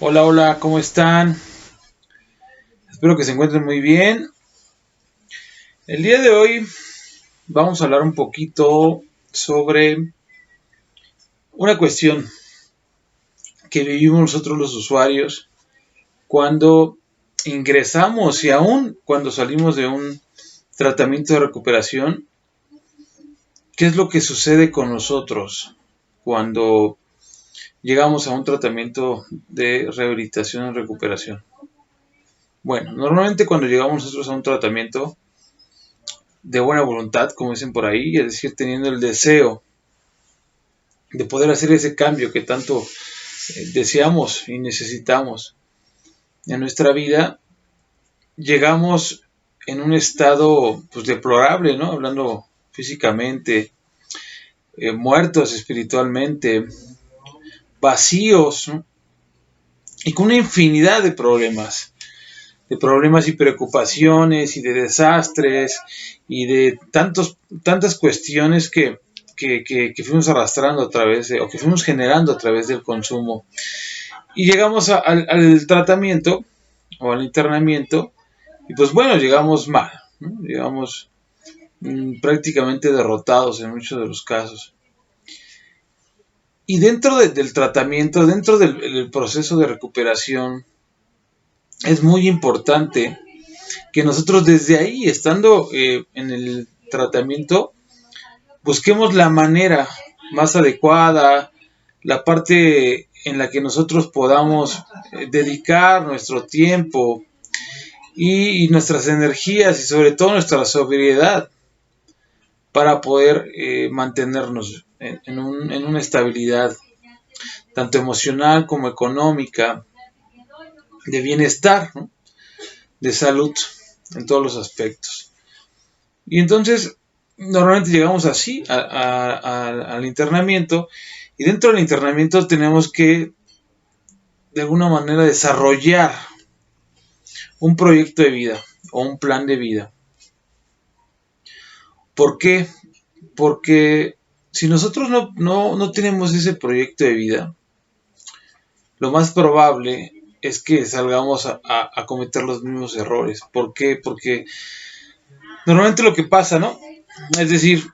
Hola, hola, ¿cómo están? Espero que se encuentren muy bien. El día de hoy vamos a hablar un poquito sobre una cuestión que vivimos nosotros los usuarios cuando ingresamos y aún cuando salimos de un tratamiento de recuperación. ¿Qué es lo que sucede con nosotros cuando llegamos a un tratamiento de rehabilitación y recuperación? Bueno, normalmente cuando llegamos nosotros a un tratamiento de buena voluntad, como dicen por ahí, es decir, teniendo el deseo de poder hacer ese cambio que tanto deseamos y necesitamos en nuestra vida, llegamos en un estado pues deplorable, ¿no? Hablando físicamente, muertos espiritualmente, vacíos, ¿no? Y con una infinidad de problemas y preocupaciones y de desastres y de tantas cuestiones que fuimos arrastrando a través de, o que fuimos generando a través del consumo. Y llegamos al tratamiento o al internamiento y pues bueno, llegamos mal, ¿no? Llegamos prácticamente derrotados en muchos de los casos. Y dentro del tratamiento, dentro del proceso de recuperación, es muy importante que nosotros desde ahí, estando en el tratamiento, busquemos la manera más adecuada, la parte en la que nosotros podamos dedicar nuestro tiempo y nuestras energías y sobre todo nuestra sobriedad para poder mantenernos en una estabilidad tanto emocional como económica, de bienestar, ¿no? De salud en todos los aspectos. Y entonces normalmente llegamos así al internamiento y dentro del internamiento tenemos que de alguna manera desarrollar un proyecto de vida o un plan de vida. ¿Por qué? Porque si nosotros no tenemos ese proyecto de vida, lo más probable es que salgamos a cometer los mismos errores. ¿Por qué? Porque normalmente lo que pasa, ¿no? Es decir,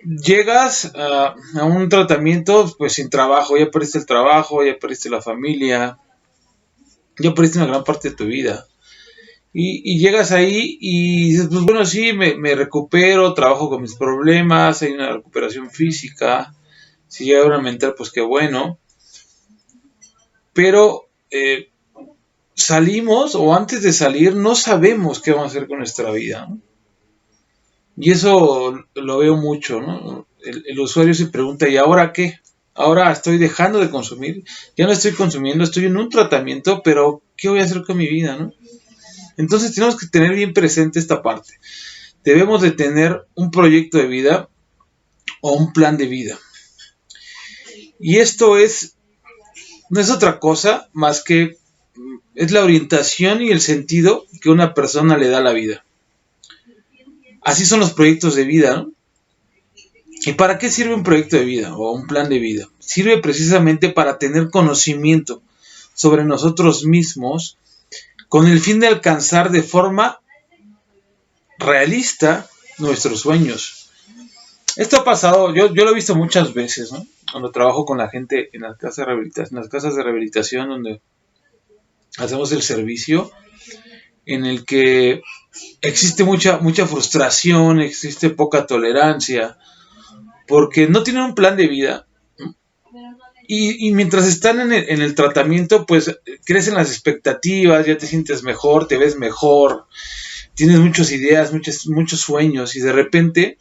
llegas a un tratamiento pues sin trabajo, ya perdiste el trabajo, ya perdiste la familia, ya perdiste una gran parte de tu vida. Y llegas ahí y dices, pues bueno, sí, me recupero, trabajo con mis problemas, hay una recuperación física, si llega una mental, pues qué bueno. Pero salimos o antes de salir no sabemos qué vamos a hacer con nuestra vida, ¿no? Y eso lo veo mucho, ¿no? El usuario se pregunta, ¿y ahora qué? Ahora estoy dejando de consumir, ya no estoy consumiendo, estoy en un tratamiento, pero ¿qué voy a hacer con mi vida, no? Entonces tenemos que tener bien presente esta parte. Debemos de tener un proyecto de vida o un plan de vida. Y esto no es otra cosa más que es la orientación y el sentido que una persona le da a la vida. Así son los proyectos de vida, ¿no? ¿Y para qué sirve un proyecto de vida o un plan de vida? Sirve precisamente para tener conocimiento sobre nosotros mismos con el fin de alcanzar de forma realista nuestros sueños. Esto ha pasado, yo lo he visto muchas veces, ¿no? Cuando trabajo con la gente en en las casas de rehabilitación donde hacemos el servicio, en el que existe mucha frustración, existe poca tolerancia, porque no tienen un plan de vida. Y mientras están en el tratamiento, pues crecen las expectativas, ya te sientes mejor, te ves mejor, tienes muchas ideas, muchos sueños, y de repente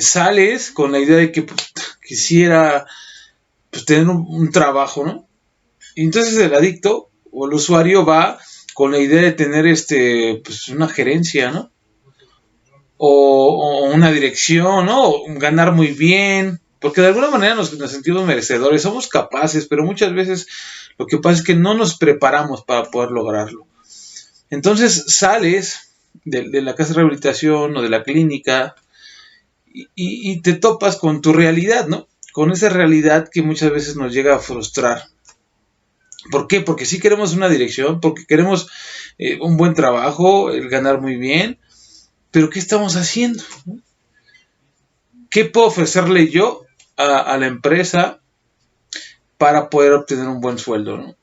sales con la idea de que pues, quisiera pues, tener un trabajo, ¿no? Y entonces el adicto o el usuario va con la idea de tener pues una gerencia, ¿no? O una dirección, ¿no? O ganar muy bien, porque de alguna manera nos sentimos merecedores, somos capaces, pero muchas veces lo que pasa es que no nos preparamos para poder lograrlo. Entonces sales de la casa de rehabilitación o de la clínica y te topas con tu realidad, ¿no? Con esa realidad que muchas veces nos llega a frustrar. ¿Por qué? Porque sí queremos una dirección, porque queremos un buen trabajo, el ganar muy bien, pero ¿qué estamos haciendo? ¿Qué puedo ofrecerle yo a la empresa para poder obtener un buen sueldo?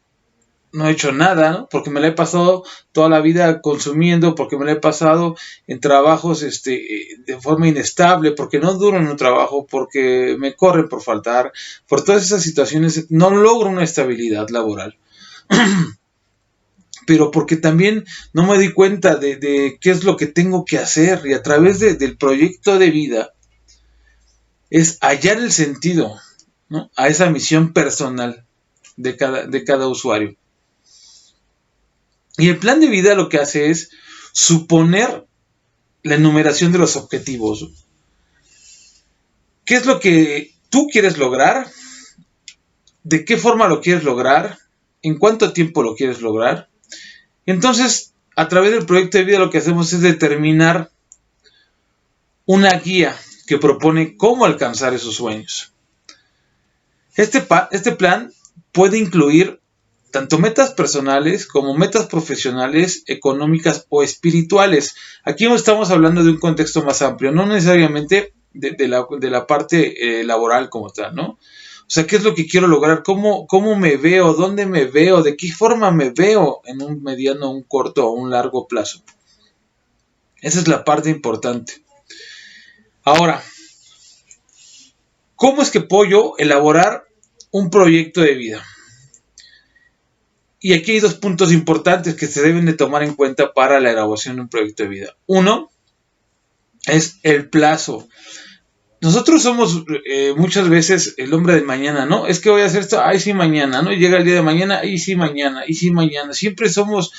No he hecho nada, ¿no? Porque me la he pasado toda la vida consumiendo, porque me la he pasado en trabajos de forma inestable, porque no duro en un trabajo, porque me corren por faltar, por todas esas situaciones no logro una estabilidad laboral. Pero porque también no me di cuenta de qué es lo que tengo que hacer, y a través del proyecto de vida es hallar el sentido, ¿no?, a esa misión personal de cada usuario. Y el plan de vida lo que hace es suponer la enumeración de los objetivos. ¿Qué es lo que tú quieres lograr? ¿De qué forma lo quieres lograr? ¿En cuánto tiempo lo quieres lograr? Entonces, a través del proyecto de vida lo que hacemos es determinar una guía que propone cómo alcanzar esos sueños. Este plan puede incluir tanto metas personales como metas profesionales, económicas o espirituales. Aquí no estamos hablando de un contexto más amplio, no necesariamente de la parte laboral como tal, ¿no? O sea, ¿qué es lo que quiero lograr? ¿Cómo me veo? ¿Dónde me veo? ¿De qué forma me veo en un mediano, un corto o un largo plazo? Esa es la parte importante. Ahora, ¿cómo es que puedo yo elaborar un proyecto de vida? Y aquí hay dos puntos importantes que se deben de tomar en cuenta para la elaboración de un proyecto de vida. Uno es el plazo. Nosotros somos muchas veces el hombre de mañana, ¿no? Es que voy a hacer esto, ay sí mañana, ¿no? Llega el día de mañana, y sí mañana, y sí mañana. Siempre somos,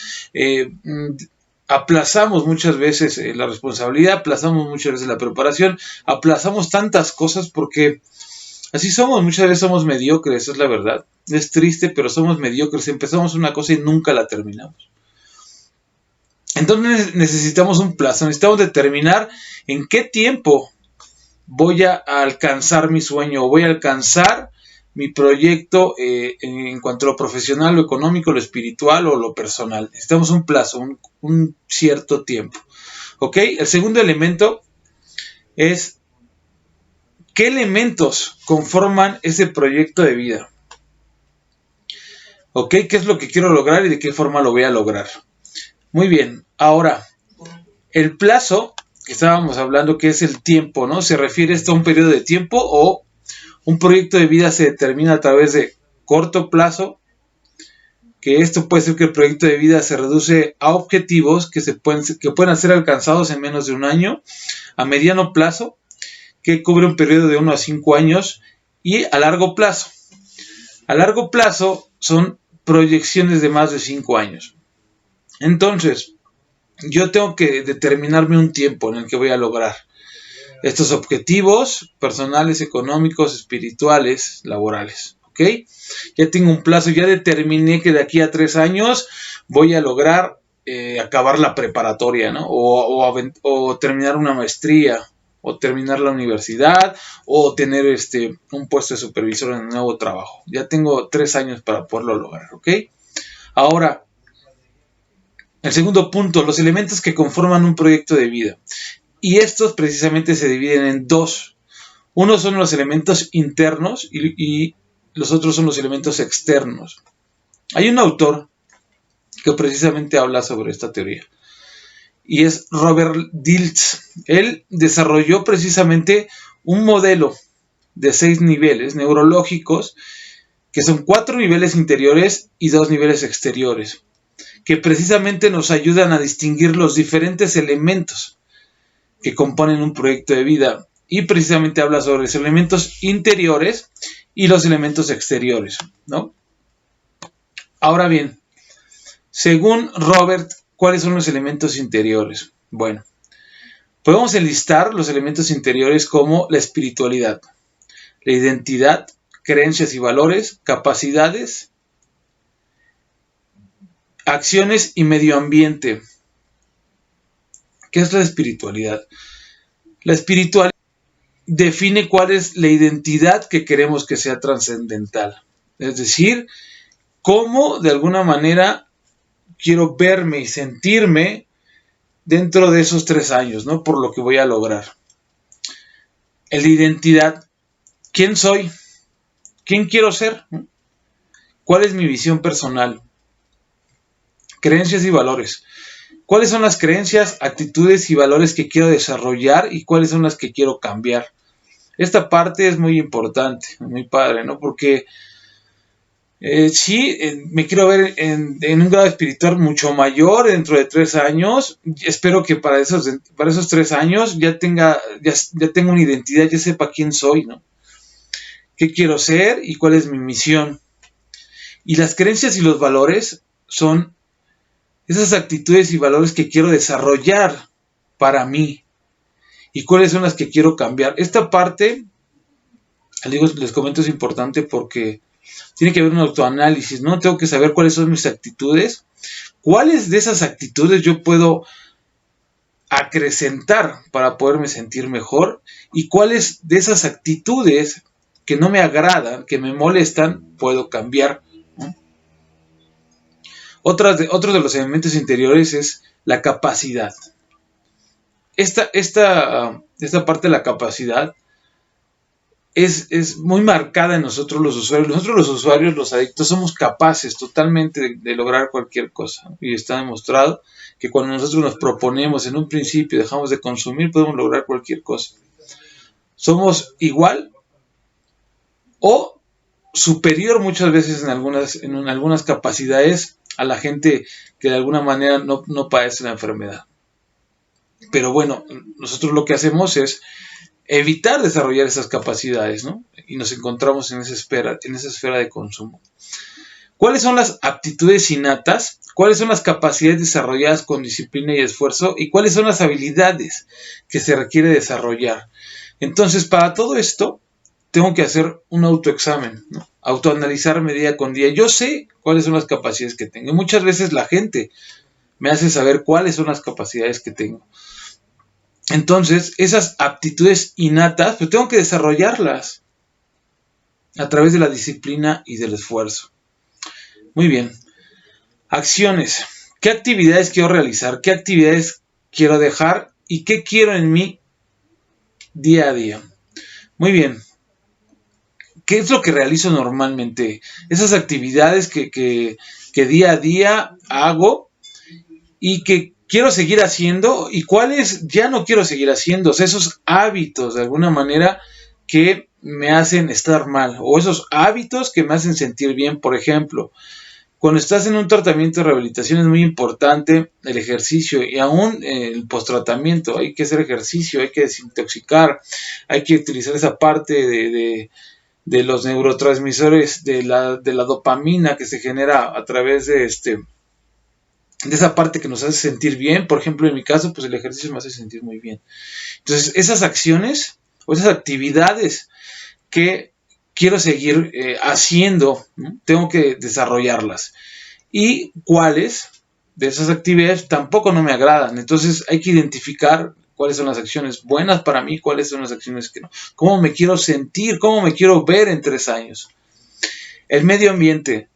aplazamos muchas veces la responsabilidad, aplazamos muchas veces la preparación, aplazamos tantas cosas porque así somos, muchas veces somos mediocres, es la verdad. Es triste, pero somos mediocres. Empezamos una cosa y nunca la terminamos. Entonces necesitamos un plazo, necesitamos determinar en qué tiempo voy a alcanzar mi sueño, o voy a alcanzar mi proyecto en cuanto a lo profesional, lo económico, lo espiritual o lo personal. Necesitamos un plazo, un cierto tiempo. ¿Ok? El segundo elemento es ¿qué elementos conforman ese proyecto de vida? ¿Ok? ¿Qué es lo que quiero lograr y de qué forma lo voy a lograr? Muy bien. Ahora, el plazo que estábamos hablando, que es el tiempo, ¿no? ¿Se refiere esto a un periodo de tiempo o un proyecto de vida se determina a través de corto plazo? Que esto puede ser que el proyecto de vida se reduce a objetivos que pueden ser alcanzados en menos de un año, a mediano plazo, que cubre un periodo de 1 a 5 años, y a largo plazo. A largo plazo son proyecciones de más de 5 años. Entonces, yo tengo que determinarme un tiempo en el que voy a lograr estos objetivos personales, económicos, espirituales, laborales. ¿Ok? Ya tengo un plazo, ya determiné que de aquí a 3 años voy a lograr acabar la preparatoria, ¿no? O terminar una maestría, o terminar la universidad, o tener un puesto de supervisor en un nuevo trabajo. Ya tengo 3 años para poderlo lograr, ¿ok? Ahora, el segundo punto, los elementos que conforman un proyecto de vida. Y estos precisamente se dividen en dos. Uno son los elementos internos y los otros son los elementos externos. Hay un autor que precisamente habla sobre esta teoría y es Robert Dilts. Él desarrolló precisamente un modelo de 6 niveles neurológicos, que son 4 niveles interiores y 2 niveles exteriores, que precisamente nos ayudan a distinguir los diferentes elementos que componen un proyecto de vida, y precisamente habla sobre los elementos interiores y los elementos exteriores, ¿no? Ahora bien, según Robert, ¿cuáles son los elementos interiores? Bueno, podemos enlistar los elementos interiores como la espiritualidad, la identidad, creencias y valores, capacidades, acciones y medio ambiente. ¿Qué es la espiritualidad? La espiritualidad define cuál es la identidad que queremos que sea trascendental. Es decir, cómo de alguna manera quiero verme y sentirme dentro de esos 3 años, ¿no? Por lo que voy a lograr. El de identidad. ¿Quién soy? ¿Quién quiero ser? ¿Cuál es mi visión personal? Creencias y valores. ¿Cuáles son las creencias, actitudes y valores que quiero desarrollar y cuáles son las que quiero cambiar? Esta parte es muy importante, muy padre, ¿no? Porque sí, me quiero ver en un grado espiritual mucho mayor dentro de 3 años. Espero que para esos 3 años ya tenga una identidad, ya sepa quién soy, ¿no? ¿Qué quiero ser y cuál es mi misión? Y las creencias y los valores son esas actitudes y valores que quiero desarrollar para mí. ¿Y cuáles son las que quiero cambiar? Esta parte, les comento, es importante porque tiene que haber un autoanálisis, ¿no? Tengo que saber cuáles son mis actitudes, cuáles de esas actitudes yo puedo acrecentar para poderme sentir mejor y cuáles de esas actitudes que no me agradan, que me molestan, puedo cambiar, ¿no? Otro de los elementos interiores es la capacidad. Esta parte de la capacidad es muy marcada en nosotros los usuarios. Nosotros los usuarios, los adictos, somos capaces totalmente de lograr cualquier cosa. Y está demostrado que cuando nosotros nos proponemos en un principio, dejamos de consumir, podemos lograr cualquier cosa. Somos igual o superior muchas veces en algunas capacidades a la gente que de alguna manera no padece la enfermedad. Pero bueno, nosotros lo que hacemos es evitar desarrollar esas capacidades, ¿no? Y nos encontramos en esa esfera de consumo. ¿Cuáles son las aptitudes innatas? ¿Cuáles son las capacidades desarrolladas con disciplina y esfuerzo? ¿Y cuáles son las habilidades que se requiere desarrollar? Entonces, para todo esto, tengo que hacer un autoexamen, ¿no? Autoanalizarme día con día. Yo sé cuáles son las capacidades que tengo. Muchas veces la gente me hace saber cuáles son las capacidades que tengo. Entonces, esas aptitudes innatas, pues tengo que desarrollarlas a través de la disciplina y del esfuerzo. Muy bien. Acciones. ¿Qué actividades quiero realizar? ¿Qué actividades quiero dejar? ¿Y qué quiero en mí día a día? Muy bien. ¿Qué es lo que realizo normalmente? Esas actividades que día a día hago y que quiero seguir haciendo y cuáles ya no quiero seguir haciendo. O sea, esos hábitos de alguna manera que me hacen estar mal o esos hábitos que me hacen sentir bien. Por ejemplo, cuando estás en un tratamiento de rehabilitación es muy importante el ejercicio y aún el posttratamiento. Hay que hacer ejercicio, hay que desintoxicar, hay que utilizar esa parte de los neurotransmisores, de la dopamina que se genera a través de esa parte que nos hace sentir bien. Por ejemplo, en mi caso, pues el ejercicio me hace sentir muy bien. Entonces, esas acciones o esas actividades que quiero seguir haciendo, ¿no? Tengo que desarrollarlas. Y cuáles de esas actividades tampoco no me agradan. Entonces, hay que identificar cuáles son las acciones buenas para mí, cuáles son las acciones que no. Cómo me quiero sentir, cómo me quiero ver en 3 años. El medio ambiente.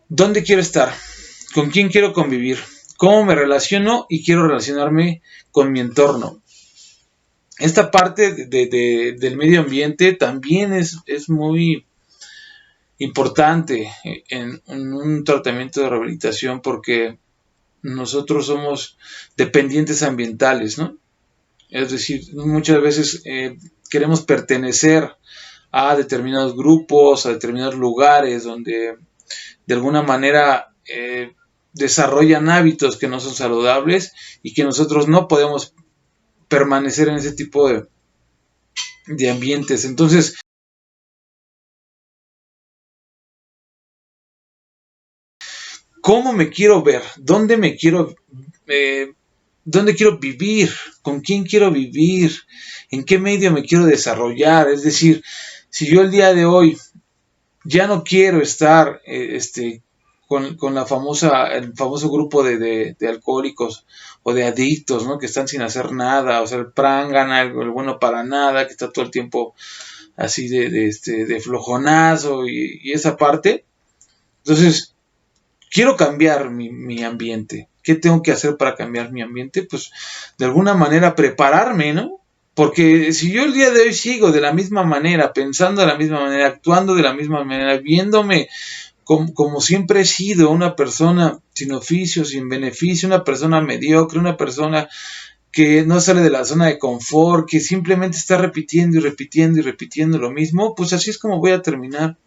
¿Dónde quiero estar? ¿Con quién quiero convivir? ¿Cómo me relaciono y quiero relacionarme con mi entorno? Esta parte del medio ambiente también es muy importante en un tratamiento de rehabilitación porque nosotros somos dependientes ambientales, ¿no? Es decir, muchas veces queremos pertenecer a determinados grupos, a determinados lugares donde de alguna manera desarrollan hábitos que no son saludables y que nosotros no podemos permanecer en ese tipo de ambientes. Entonces, ¿cómo me quiero ver? ¿Dónde quiero vivir? ¿Con quién quiero vivir? ¿En qué medio me quiero desarrollar? Es decir, si yo el día de hoy ya no quiero estar con el famoso grupo de alcohólicos o de adictos, ¿no? Que están sin hacer nada, o sea, el prángana, el bueno para nada, que está todo el tiempo así de flojonazo y esa parte. Entonces, quiero cambiar mi ambiente. ¿Qué tengo que hacer para cambiar mi ambiente? Pues de alguna manera prepararme, ¿no? Porque si yo el día de hoy sigo de la misma manera, pensando de la misma manera, actuando de la misma manera, viéndome como siempre he sido, una persona sin oficio, sin beneficio, una persona mediocre, una persona que no sale de la zona de confort, que simplemente está repitiendo y repitiendo y repitiendo lo mismo, pues así es como voy a terminar.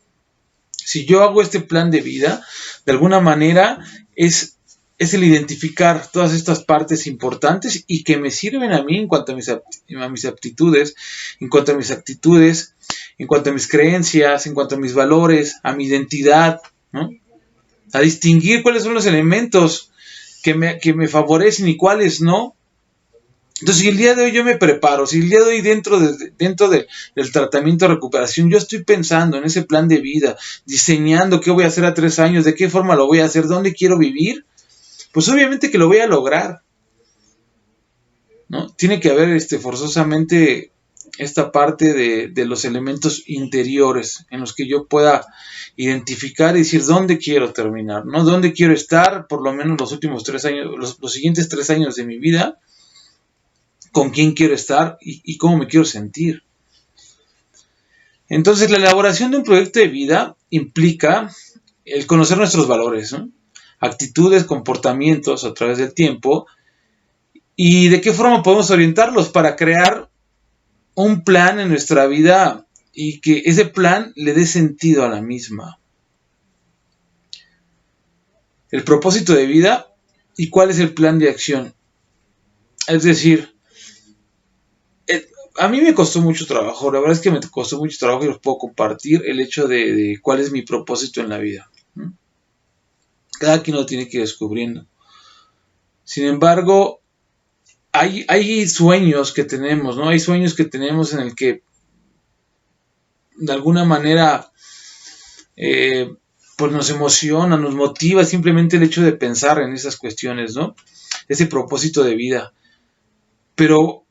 Si yo hago este plan de vida, de alguna manera es el identificar todas estas partes importantes y que me sirven a mí en cuanto a mis aptitudes, en cuanto a mis actitudes, en cuanto a mis creencias, en cuanto a mis valores, a mi identidad, ¿no? A distinguir cuáles son los elementos que me favorecen y cuáles no. Entonces, si el día de hoy yo me preparo, si el día de hoy dentro del tratamiento de recuperación, yo estoy pensando en ese plan de vida, diseñando qué voy a hacer a 3 años, de qué forma lo voy a hacer, dónde quiero vivir, pues obviamente que lo voy a lograr, ¿no? Tiene que haber forzosamente esta parte de los elementos interiores en los que yo pueda identificar y decir dónde quiero terminar, ¿no? Dónde quiero estar por lo menos los últimos 3 años, los siguientes 3 años de mi vida, con quién quiero estar y cómo me quiero sentir. Entonces, la elaboración de un proyecto de vida implica el conocer nuestros valores, ¿no? Actitudes, comportamientos a través del tiempo y de qué forma podemos orientarlos para crear un plan en nuestra vida y que ese plan le dé sentido a la misma. El propósito de vida y cuál es el plan de acción. Es decir, a mí me costó mucho trabajo, la verdad es que me costó mucho trabajo y los puedo compartir el hecho de cuál es mi propósito en la vida. Cada quien lo tiene que ir descubriendo. Sin embargo, hay sueños que tenemos, ¿no? Hay sueños que tenemos en el que de alguna manera pues nos emociona, nos motiva simplemente el hecho de pensar en esas cuestiones, ¿no? Ese propósito de vida. Pero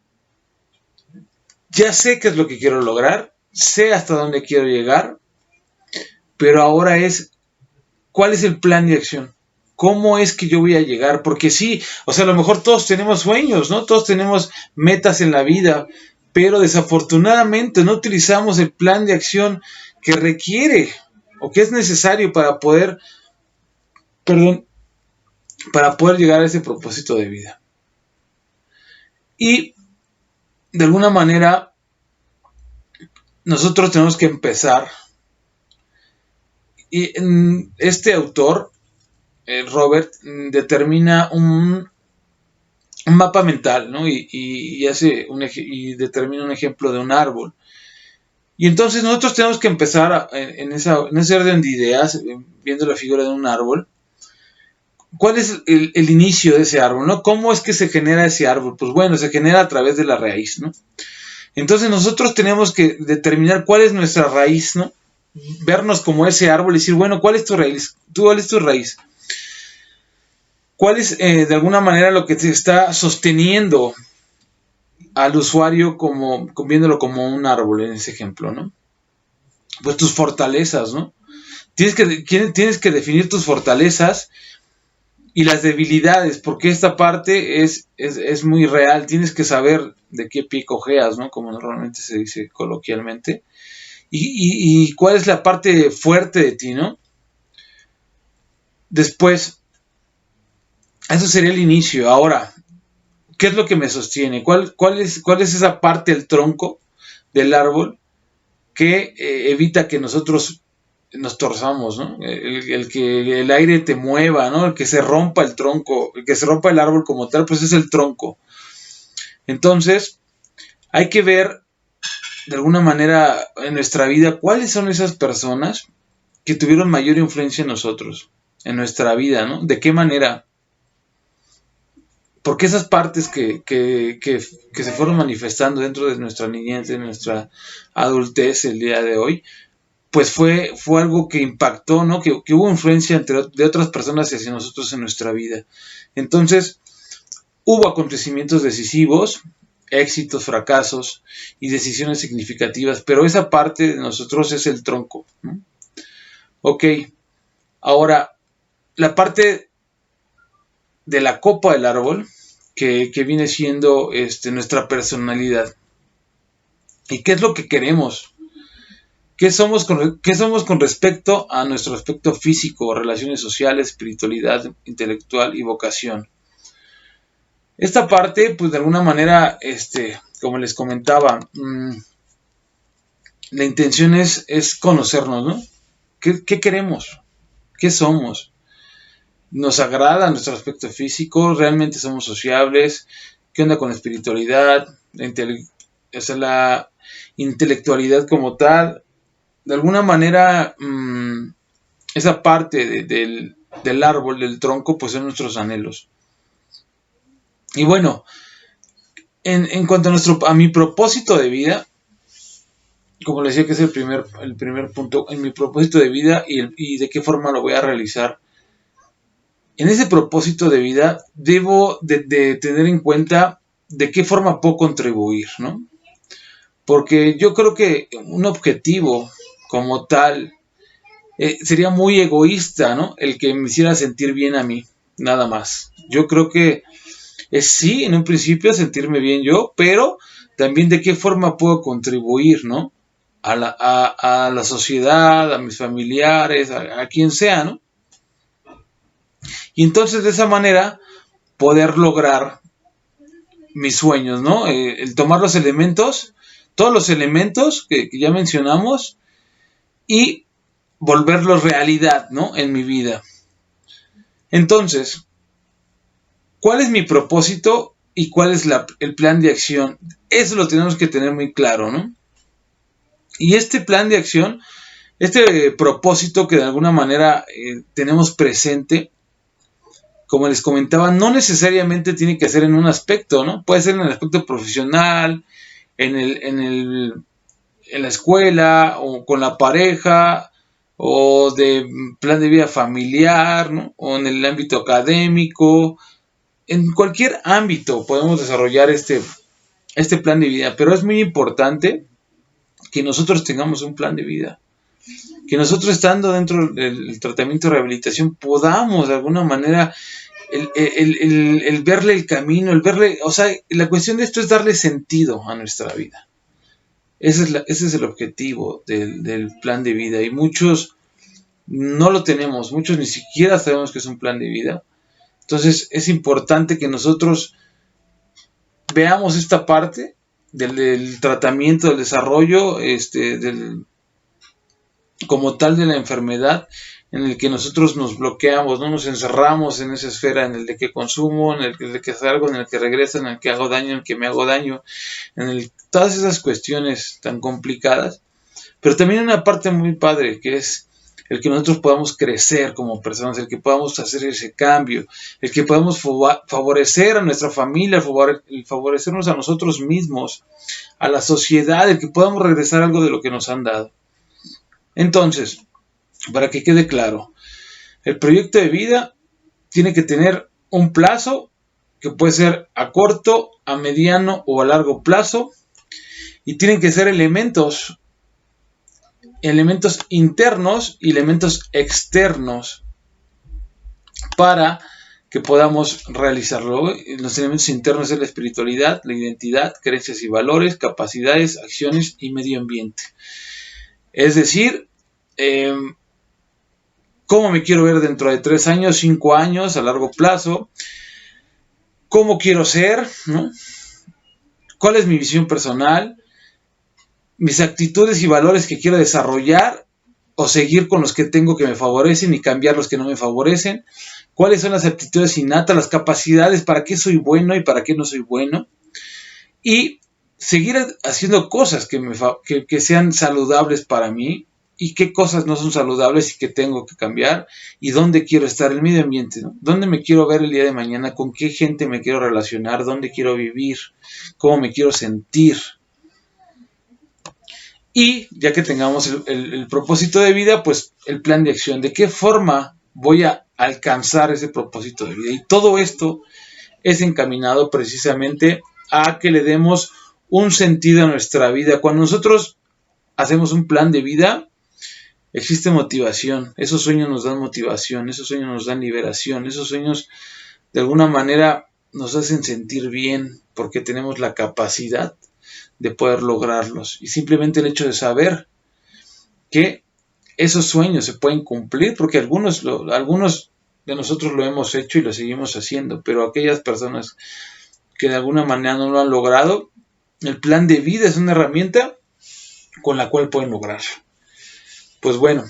ya sé qué es lo que quiero lograr, sé hasta dónde quiero llegar, pero ahora es, ¿cuál es el plan de acción? ¿Cómo es que yo voy a llegar? Porque sí, o sea, a lo mejor todos tenemos sueños, ¿no? Todos tenemos metas en la vida, pero desafortunadamente no utilizamos el plan de acción que requiere o que es necesario para poder, para poder llegar a ese propósito de vida. Y de alguna manera nosotros tenemos que empezar. Y este autor, Robert, determina un mapa mental, ¿no? Y determina un ejemplo de un árbol. Y entonces nosotros tenemos que empezar en ese orden de ideas, viendo la figura de un árbol. ¿Cuál es el inicio de ese árbol, ¿no? ¿Cómo es que se genera ese árbol? Pues bueno, se genera a través de la raíz, ¿no? Entonces nosotros tenemos que determinar cuál es nuestra raíz, ¿no? Vernos como ese árbol y decir, bueno, ¿cuál es tu raíz? ¿Cuál es tu raíz? ¿Cuál es de alguna manera lo que te está sosteniendo al usuario viéndolo como un árbol en ese ejemplo, ¿no? Pues tus fortalezas, ¿no? Tienes que definir tus fortalezas y las debilidades, porque esta parte es muy real. Tienes que saber de qué pie cojeas, ¿no? Como normalmente se dice coloquialmente. Y cuál es la parte fuerte de ti, ¿no? Después, eso sería el inicio. Ahora, ¿qué es lo que me sostiene? ¿Cuál es esa parte del tronco del árbol que evita que nosotros nos torzamos, ¿no? El que el aire te mueva, ¿no? El que se rompa el tronco, el que se rompa el árbol como tal, pues es el tronco. Entonces, hay que ver de alguna manera en nuestra vida cuáles son esas personas que tuvieron mayor influencia en nosotros, en nuestra vida, ¿no? ¿De qué manera? Porque esas partes que se fueron manifestando dentro de nuestra niñez, de nuestra adultez el día de hoy, pues fue algo que impactó, ¿no? Que hubo influencia de otras personas hacia nosotros en nuestra vida. Entonces, hubo acontecimientos decisivos, éxitos, fracasos y decisiones significativas, pero esa parte de nosotros es el tronco, ¿no? Ok, Ahora, la parte de la copa del árbol, que viene siendo nuestra personalidad. ¿Y qué es lo que queremos? ¿Qué somos con respecto a nuestro aspecto físico, relaciones sociales, espiritualidad, intelectual y vocación? Esta parte, pues de alguna manera, como les comentaba, la intención es conocernos, ¿no? ¿Qué queremos? ¿Qué somos? ¿Nos agrada nuestro aspecto físico? ¿Realmente somos sociables? ¿Qué onda con la espiritualidad? La intelectualidad como tal. De alguna manera, esa parte del árbol, del tronco, pues son nuestros anhelos. Y bueno, en cuanto a mi propósito de vida, como les decía que es el primer punto, en mi propósito de vida y de qué forma lo voy a realizar. En ese propósito de vida debo de tener en cuenta de qué forma puedo contribuir, ¿no? Porque yo creo que un objetivo como tal sería muy egoísta, ¿no? El que me hiciera sentir bien a mí, nada más. Yo creo que es sí, en un principio sentirme bien yo, pero también de qué forma puedo contribuir, ¿no? A la sociedad, a mis familiares, a quien sea, ¿no? Y entonces de esa manera poder lograr mis sueños, ¿no? El tomar los elementos, todos los elementos que ya mencionamos y volverlos realidad, ¿no? En mi vida. Entonces, ¿cuál es mi propósito y cuál es el plan de acción? Eso lo tenemos que tener muy claro, ¿no? Y este plan de acción, este propósito que de alguna manera tenemos presente, como les comentaba, no necesariamente tiene que ser en un aspecto, ¿no? Puede ser en el aspecto profesional, en la escuela, o con la pareja, o de plan de vida familiar, ¿no? O en el ámbito académico. En cualquier ámbito podemos desarrollar este plan de vida, pero es muy importante que nosotros tengamos un plan de vida. Que nosotros estando dentro del tratamiento de rehabilitación podamos de alguna manera el verle el camino, o sea, la cuestión de esto es darle sentido a nuestra vida. Ese es el objetivo del plan de vida y muchos no lo tenemos, muchos ni siquiera sabemos que es un plan de vida. Entonces es importante que nosotros veamos esta parte del tratamiento, del desarrollo, como tal de la enfermedad, en el que nosotros nos bloqueamos, no nos encerramos en esa esfera en el de que consumo, en el de que salgo, en el que regreso, en el que hago daño, en el que me hago daño, todas esas cuestiones tan complicadas, pero también una parte muy padre que es el que nosotros podamos crecer como personas, el que podamos hacer ese cambio, el que podamos favorecer a nuestra familia, el favorecernos a nosotros mismos, a la sociedad, el que podamos regresar algo de lo que nos han dado. Entonces, para que quede claro, el proyecto de vida tiene que tener un plazo que puede ser a corto, a mediano o a largo plazo, y tienen que ser elementos internos y elementos externos para que podamos realizarlo. Los elementos internos es la espiritualidad, la identidad, creencias y valores, capacidades, acciones y medio ambiente. Es decir, cómo me quiero ver dentro de 3 años, 5 años, a largo plazo, cómo quiero ser, ¿no? ¿Cuál es mi visión personal? Mis actitudes y valores que quiero desarrollar o seguir con los que tengo que me favorecen y cambiar los que no me favorecen. ¿Cuáles son las aptitudes innatas, las capacidades, para qué soy bueno y para qué no soy bueno? Y seguir haciendo cosas que sean saludables para mí y qué cosas no son saludables y que tengo que cambiar y dónde quiero estar, el medio ambiente, ¿no? ¿Dónde me quiero ver el día de mañana? ¿Con qué gente me quiero relacionar? ¿Dónde quiero vivir? ¿Cómo me quiero sentir? Y ya que tengamos el propósito de vida, pues el plan de acción, de qué forma voy a alcanzar ese propósito de vida. Y todo esto es encaminado precisamente a que le demos un sentido a nuestra vida. Cuando nosotros hacemos un plan de vida, existe motivación. Esos sueños nos dan motivación, esos sueños nos dan liberación, esos sueños de alguna manera nos hacen sentir bien porque tenemos la capacidad de poder lograrlos. Y simplemente el hecho de saber que esos sueños se pueden cumplir, porque algunos de nosotros lo hemos hecho y lo seguimos haciendo, pero aquellas personas que de alguna manera no lo han logrado, el plan de vida es una herramienta con la cual pueden lograrlo. Pues bueno,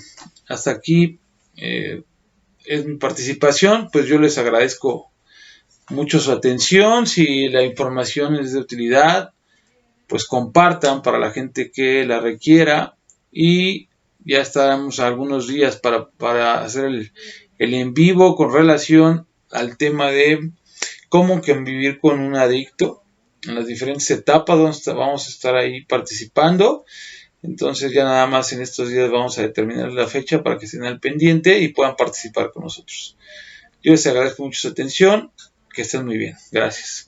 hasta aquí es mi participación. Pues yo les agradezco mucho su atención. Si la información es de utilidad, pues compartan para la gente que la requiera. Y ya estaremos algunos días para hacer el en vivo con relación al tema de cómo convivir con un adicto en las diferentes etapas donde vamos a estar ahí participando. Entonces ya nada más en estos días vamos a determinar la fecha para que estén al pendiente y puedan participar con nosotros. Yo les agradezco mucho su atención, que estén muy bien. Gracias.